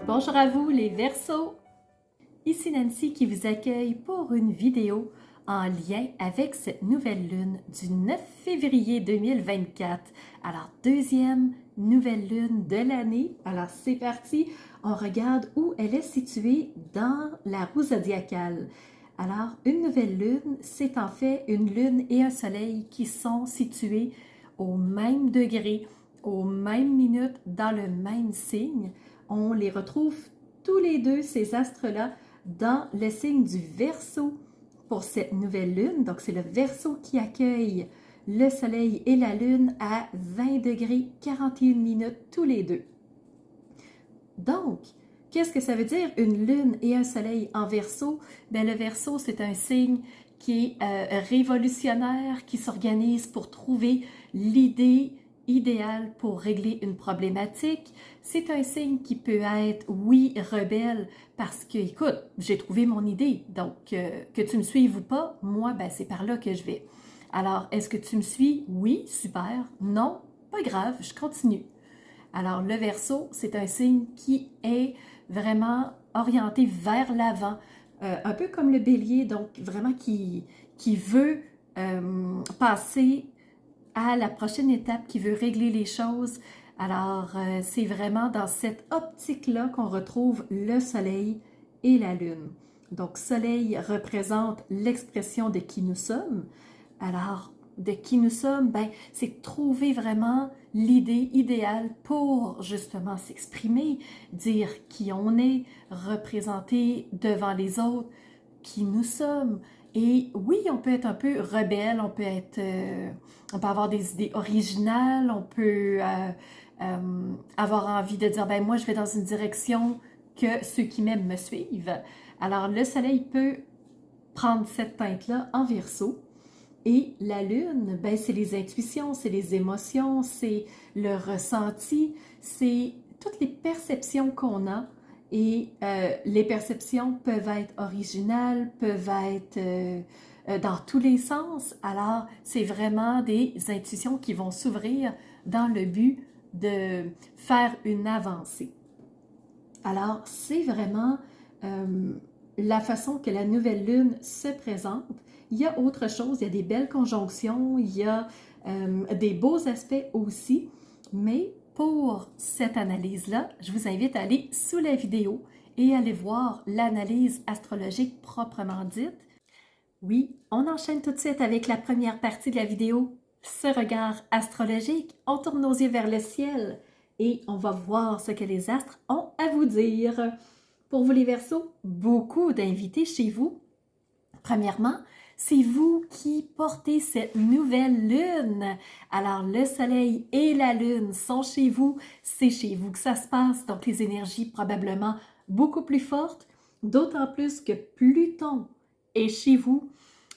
Bonjour à vous les Verseaux! Ici Nancy qui vous accueille pour une vidéo en lien avec cette nouvelle lune du 9 février 2024. Alors, deuxième nouvelle lune de l'année. Alors, c'est parti. On regarde où elle est située dans la roue zodiacale. Alors, une nouvelle lune, c'est en fait une lune et un soleil qui sont situés au même degré, aux mêmes minutes, dans le même signe. On les retrouve tous les deux, ces astres-là, dans le signe du Verseau pour cette nouvelle lune. Donc, c'est le Verseau qui accueille le soleil et la lune à 20 degrés 41 minutes tous les deux. Donc, qu'est-ce que ça veut dire une lune et un soleil en Verseau? Bien, le Verseau, c'est un signe qui est révolutionnaire, qui s'organise pour trouver l'idée idéal pour régler une problématique. C'est un signe qui peut être, oui, rebelle, parce que, écoute, j'ai trouvé mon idée, donc que tu me suives ou pas, moi, ben, c'est par là que je vais. Alors, est-ce que tu me suis? Oui, super. Non, pas grave, je continue. Alors, le Verseau, c'est un signe qui est vraiment orienté vers l'avant, un peu comme le Bélier, donc vraiment qui veut passer à la prochaine étape, qui veut régler les choses. Alors, c'est vraiment dans cette optique-là qu'on retrouve le soleil et la lune. Donc, soleil représente l'expression de qui nous sommes. Alors, de qui nous sommes, ben, c'est trouver vraiment l'idée idéale pour justement s'exprimer, dire qui on est, représenter devant les autres qui nous sommes. Et oui, on peut être un peu rebelle, on peut avoir des idées originales, on peut avoir envie de dire, ben moi je vais dans une direction que ceux qui m'aiment me suivent. Alors le soleil peut prendre cette teinte-là en Verseau. Et la lune, ben, c'est les intuitions, c'est les émotions, c'est le ressenti, c'est toutes les perceptions qu'on a. Et les perceptions peuvent être originales, peuvent être dans tous les sens. Alors, c'est vraiment des intuitions qui vont s'ouvrir dans le but de faire une avancée. Alors, c'est vraiment la façon que la nouvelle lune se présente. Il y a autre chose, il y a des belles conjonctions, il y a des beaux aspects aussi, mais pour cette analyse-là, je vous invite à aller sous la vidéo et aller voir l'analyse astrologique proprement dite. Oui, on enchaîne tout de suite avec la première partie de la vidéo, ce regard astrologique. On tourne nos yeux vers le ciel et on va voir ce que les astres ont à vous dire. Pour vous les Verseaux, beaucoup d'invités chez vous. Premièrement, c'est vous qui portez cette nouvelle lune. Alors, le soleil et la lune sont chez vous. C'est chez vous que ça se passe. Donc, les énergies probablement beaucoup plus fortes. D'autant plus que Pluton est chez vous.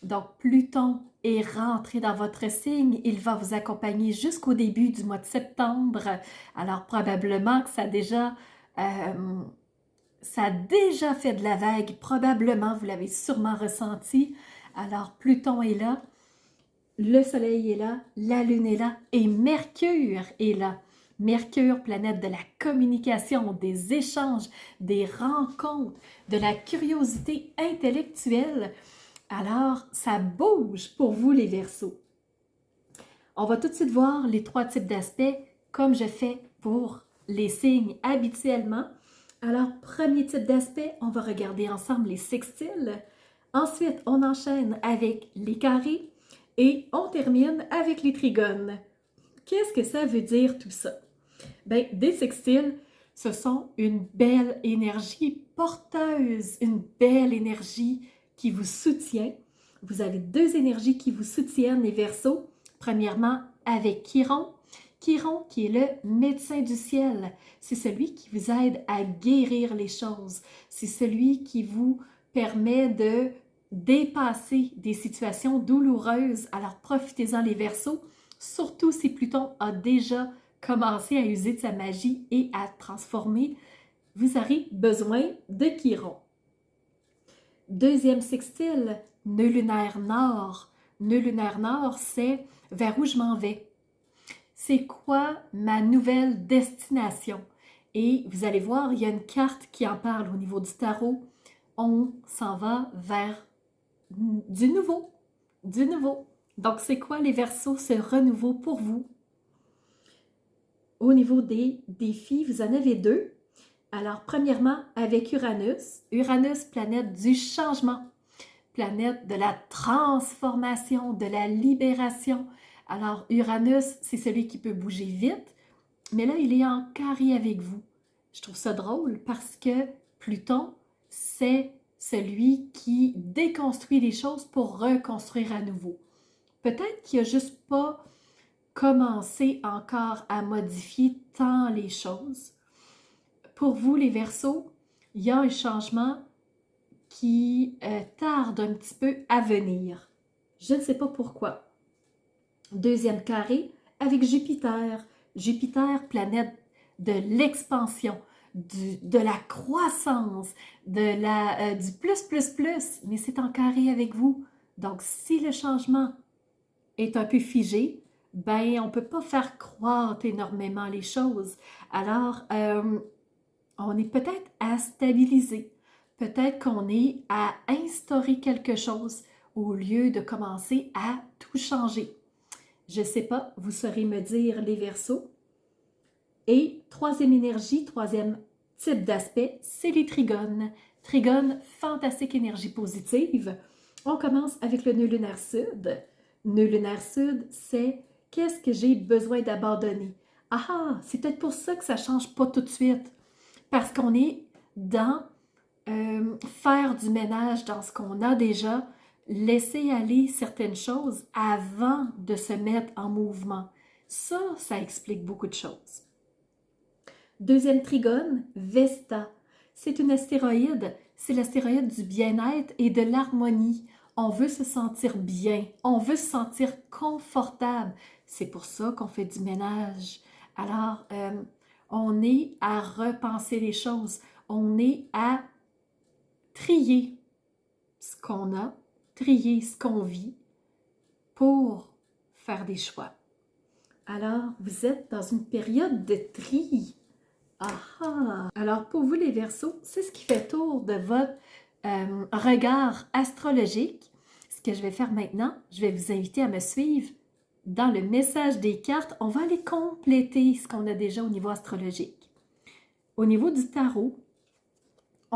Donc, Pluton est rentré dans votre signe. Il va vous accompagner jusqu'au début du mois de septembre. Alors, probablement que ça a déjà fait de la vague, probablement, vous l'avez sûrement ressenti. Alors, Pluton est là, le Soleil est là, la Lune est là et Mercure est là. Mercure, planète de la communication, des échanges, des rencontres, de la curiosité intellectuelle. Alors, ça bouge pour vous les Verseaux. On va tout de suite voir les trois types d'aspects comme je fais pour les signes habituellement. Alors, premier type d'aspect, on va regarder ensemble les sextiles. Ensuite, on enchaîne avec les carrés et on termine avec les trigones. Qu'est-ce que ça veut dire tout ça? Bien, des sextiles, ce sont une belle énergie porteuse, une belle énergie qui vous soutient. Vous avez deux énergies qui vous soutiennent, les Verseaux. Premièrement, avec Chiron. Chiron, qui est le médecin du ciel, c'est celui qui vous aide à guérir les choses. C'est celui qui vous permet de dépasser des situations douloureuses. Alors profitez-en les Verseaux, surtout si Pluton a déjà commencé à user de sa magie et à transformer. Vous aurez besoin de Chiron. Deuxième sextile, nœud lunaire nord. Nœud lunaire nord, c'est vers où je m'en vais. c'est quoi ma nouvelle destination? Et vous allez voir, il y a une carte qui en parle au niveau du tarot. On s'en va vers du nouveau, du nouveau. Donc, c'est quoi les Verseaux, ce renouveau pour vous? Au niveau des défis, vous en avez deux. Alors, premièrement, avec Uranus. Uranus, planète du changement, planète de la transformation, de la libération. Alors, Uranus, c'est celui qui peut bouger vite, mais là, il est en carré avec vous. Je trouve ça drôle parce que Pluton, c'est celui qui déconstruit les choses pour reconstruire à nouveau. Peut-être qu'il n'a juste pas commencé encore à modifier tant les choses. Pour vous, les Verseaux, il y a un changement qui tarde un petit peu à venir. Je ne sais pas pourquoi. Deuxième carré avec Jupiter. Jupiter, planète de l'expansion, de la croissance, du plus, mais c'est en carré avec vous. Donc, si le changement est un peu figé, ben, on ne peut pas faire croître énormément les choses. Alors, on est peut-être à stabiliser. Peut-être qu'on est à instaurer quelque chose au lieu de commencer à tout changer. Je ne sais pas, vous saurez me dire les Verseaux. Et troisième énergie, troisième type d'aspect, c'est les trigones. Trigones, fantastique énergie positive. On commence avec le nœud lunaire sud. Nœud lunaire sud, c'est qu'est-ce que j'ai besoin d'abandonner? Ah, c'est peut-être pour ça que ça ne change pas tout de suite. Parce qu'on est dans faire du ménage dans ce qu'on a déjà, laisser aller certaines choses avant de se mettre en mouvement. Ça explique beaucoup de choses. Deuxième trigone, Vesta. C'est une astéroïde. C'est l'astéroïde du bien-être et de l'harmonie. On veut se sentir bien. On veut se sentir confortable. C'est pour ça qu'on fait du ménage. Alors, on est à repenser les choses. On est à trier ce qu'on a, trier ce qu'on vit pour faire des choix. Alors, vous êtes dans une période de tri. Ah! Alors, pour vous les Verseaux, c'est ce qui fait tour de votre regard astrologique. Ce que je vais faire maintenant, je vais vous inviter à me suivre dans le message des cartes. On va aller compléter ce qu'on a déjà au niveau astrologique. Au niveau du tarot,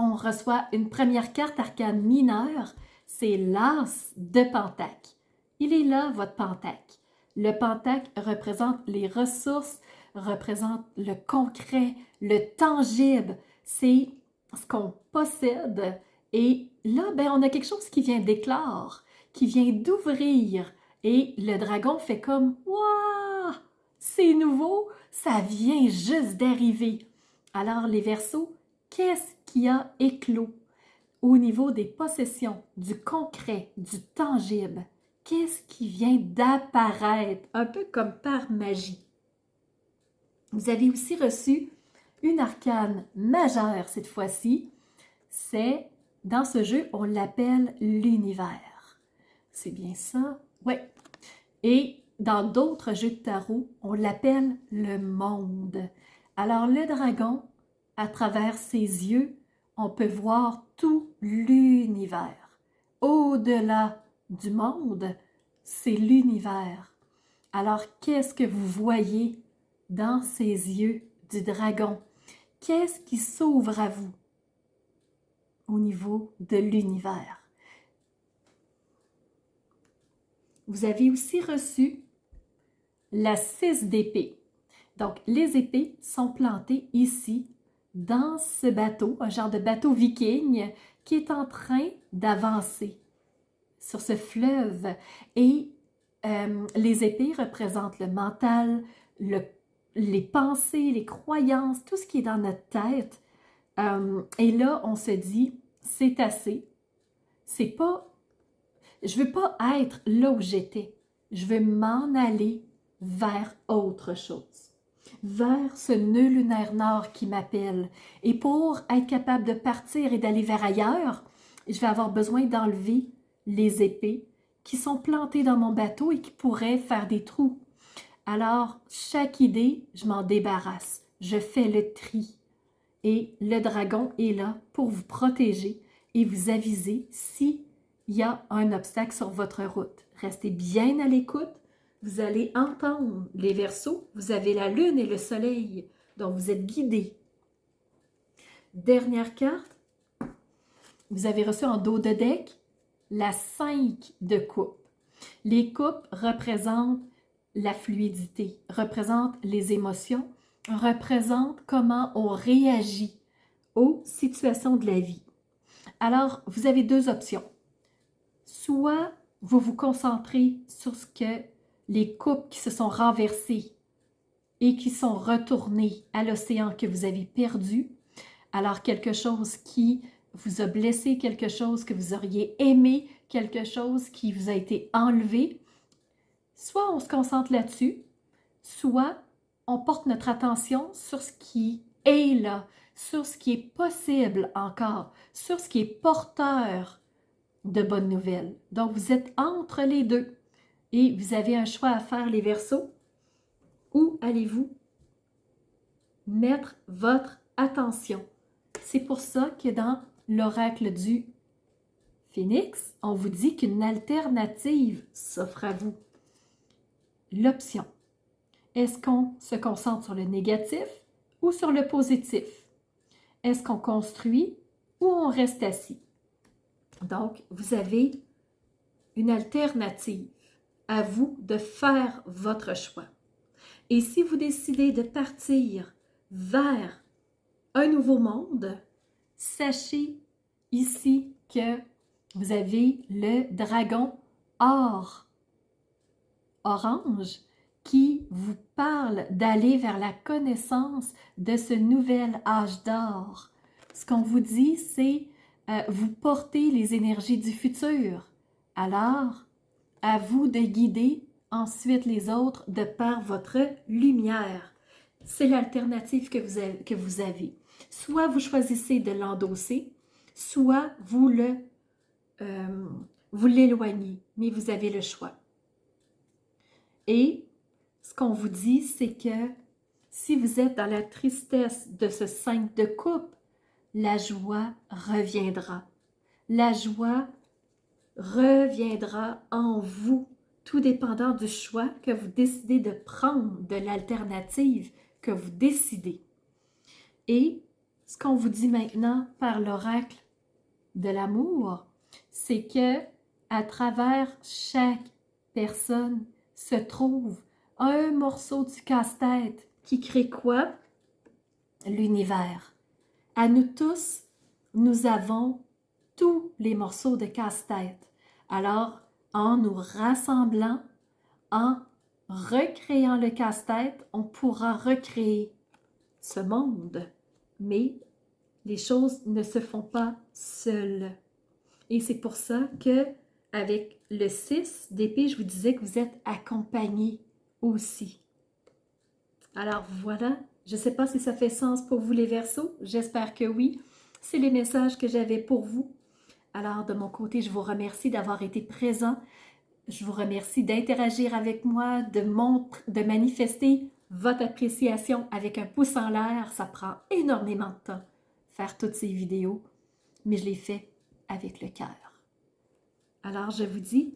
on reçoit une première carte arcane mineure, c'est l'As de Pentacle. Il est là, votre Pentacle. Le Pentacle représente les ressources, représente le concret, le tangible. C'est ce qu'on possède. Et là, ben, on a quelque chose qui vient d'éclore, qui vient d'ouvrir. Et le dragon fait comme « Waouh! C'est nouveau, ça vient juste d'arriver. » Alors, les Verseaux, qu'est-ce qui a éclos au niveau des possessions, du concret, du tangible? Qu'est-ce qui vient d'apparaître, un peu comme par magie? Vous avez aussi reçu une arcane majeure cette fois-ci. C'est, dans ce jeu, on l'appelle l'univers. C'est bien ça? Oui. Et dans d'autres jeux de tarot, on l'appelle le monde. Alors, le dragon, à travers ses yeux, on peut voir tout l'univers. Au-delà du monde, c'est l'univers. Alors, qu'est-ce que vous voyez dans ces yeux du dragon? Qu'est-ce qui s'ouvre à vous au niveau de l'univers? Vous avez aussi reçu la 6 d'épée. Donc, les épées sont plantées ici, dans ce bateau, un genre de bateau viking qui est en train d'avancer sur ce fleuve. Et les épées représentent le mental, les pensées, les croyances, tout ce qui est dans notre tête. Et là, on se dit, c'est assez. C'est pas, je veux pas être là où j'étais. Je veux m'en aller vers autre chose, vers ce nœud lunaire nord qui m'appelle. Et pour être capable de partir et d'aller vers ailleurs, je vais avoir besoin d'enlever les épées qui sont plantées dans mon bateau et qui pourraient faire des trous. Alors, chaque idée, je m'en débarrasse. Je fais le tri. Et le dragon est là pour vous protéger et vous aviser s'il y a un obstacle sur votre route. Restez bien à l'écoute. Vous allez entendre les Verseaux. Vous avez la lune et le soleil, donc vous êtes guidés. Dernière carte. Vous avez reçu en dos de deck la 5 de coupe. Les coupes représentent la fluidité, représentent les émotions, représentent comment on réagit aux situations de la vie. Alors, vous avez deux options. Soit vous vous concentrez sur ce que les coupes qui se sont renversées et qui sont retournées à l'océan que vous avez perdu, alors quelque chose qui vous a blessé, quelque chose que vous auriez aimé, quelque chose qui vous a été enlevé, soit on se concentre là-dessus, soit on porte notre attention sur ce qui est là, sur ce qui est possible encore, sur ce qui est porteur de bonnes nouvelles. Donc, vous êtes entre les deux et vous avez un choix à faire, les Verseaux. Où allez-vous mettre votre attention? C'est pour ça que dans l'oracle du Phénix, on vous dit qu'une alternative s'offre à vous. L'option. Est-ce qu'on se concentre sur le négatif ou sur le positif? Est-ce qu'on construit ou on reste assis? Donc, vous avez une alternative. À vous de faire votre choix. Et si vous décidez de partir vers un nouveau monde, sachez ici que vous avez le dragon orange qui vous parle d'aller vers la connaissance de ce nouvel âge d'or. Ce qu'on vous dit, c'est vous portez les énergies du futur. Alors, à vous de guider ensuite les autres de par votre lumière. C'est l'alternative que vous avez. Soit vous choisissez de l'endosser, soit vous l'éloignez, mais vous avez le choix. Et ce qu'on vous dit, c'est que si vous êtes dans la tristesse de ce 5 de coupe, la joie reviendra. La joie reviendra en vous, tout dépendant du choix que vous décidez de prendre, de l'alternative que vous décidez. Et ce qu'on vous dit maintenant par l'oracle de l'amour, c'est que à travers chaque personne se trouve un morceau du casse-tête qui crée quoi? L'univers. À nous tous, nous avons tous les morceaux de casse-tête. Alors, en nous rassemblant, en recréant le casse-tête, on pourra recréer ce monde. Mais les choses ne se font pas seules. Et c'est pour ça que avec le 6 d'épée, je vous disais que vous êtes accompagnés aussi. Alors voilà, je ne sais pas si ça fait sens pour vous les Verseaux, j'espère que oui. C'est les messages que j'avais pour vous. Alors de mon côté, je vous remercie d'avoir été présent. Je vous remercie d'interagir avec moi, de manifester votre appréciation avec un pouce en l'air. Ça prend énormément de temps, faire toutes ces vidéos, mais je les fais avec le cœur. Alors, je vous dis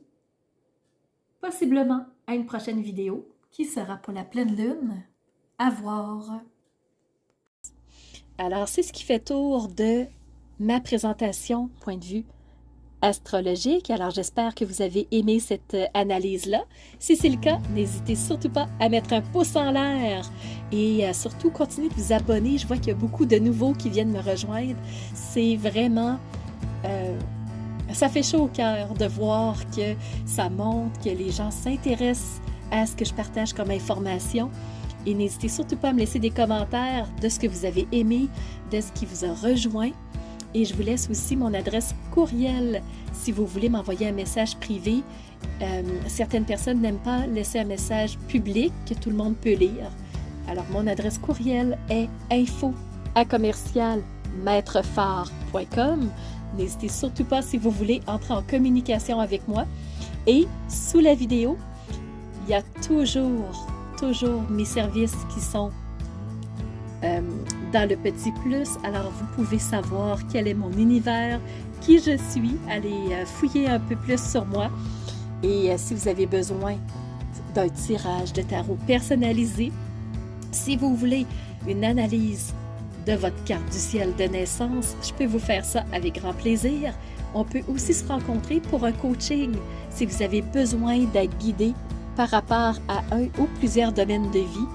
possiblement à une prochaine vidéo qui sera pour la pleine lune. À voir. Alors, c'est ce qui fait tour de ma présentation, point de vue astrologique. Alors, j'espère que vous avez aimé cette analyse-là. Si c'est le cas, n'hésitez surtout pas à mettre un pouce en l'air et surtout continuez de vous abonner. Je vois qu'il y a beaucoup de nouveaux qui viennent me rejoindre. C'est vraiment... ça fait chaud au cœur de voir que ça montre, que les gens s'intéressent à ce que je partage comme information. Et n'hésitez surtout pas à me laisser des commentaires de ce que vous avez aimé, de ce qui vous a rejoint. Et je vous laisse aussi mon adresse courriel si vous voulez m'envoyer un message privé. Certaines personnes n'aiment pas laisser un message public que tout le monde peut lire. Alors, mon adresse courriel est info@commercialmaitrefort.com. N'hésitez surtout pas si vous voulez entrer en communication avec moi. Et sous la vidéo, il y a toujours toujours mes services qui sont dans le petit plus. Alors, vous pouvez savoir quel est mon univers, qui je suis. Allez fouiller un peu plus sur moi. Et si vous avez besoin d'un tirage de tarot personnalisé, si vous voulez une analyse de votre carte du ciel de naissance, je peux vous faire ça avec grand plaisir. On peut aussi se rencontrer pour un coaching si vous avez besoin d'être guidé par rapport à un ou plusieurs domaines de vie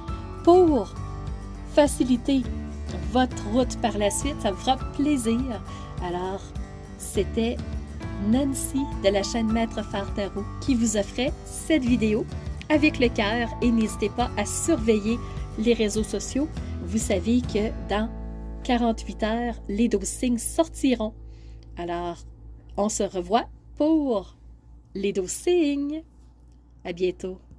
pour faciliter votre route par la suite. Ça me fera plaisir. Alors, c'était Nancy de la chaîne Maître Phare Tarot qui vous offrait cette vidéo avec le cœur et n'hésitez pas à surveiller les réseaux sociaux. Vous savez que dans 48 heures, les 12 signes sortiront. Alors, on se revoit pour les 12 signes. À bientôt.